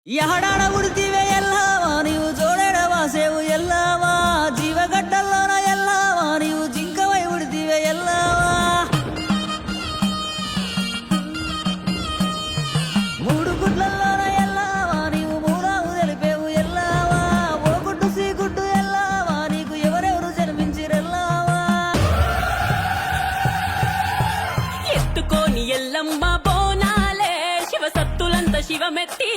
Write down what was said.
ಎಹಡಾಡ ಉಡ್ತಿವೆ ಎಲ್ಲವ ನೀವು ಜೋಡಾಡ ವಾಸೆವು ಎಲ್ಲವ ಜೀವಗಡ್ಡಲ್ಲೋನ ಎಲ್ಲವ ನೀವು ಜಿಂಕವೈ ಉಡ್ತಿವೆ ಎಲ್ಲವ ಮೂಡು ಗುಡ್ಲಲ್ಲೋನ ಎಲ್ಲವ ನೀವು ಮೂರಾವು తెలిపేವು ಎಲ್ಲವ ఓ గుడ్డు సి గుడ్డు ಎಲ್ಲవ నీకు ఎవరెవరు జన్మించిరెల్లవ ఎత్తుకోని ఎల్లమ్మ బోనాలే శివ సత్తులంత శివమెత్తి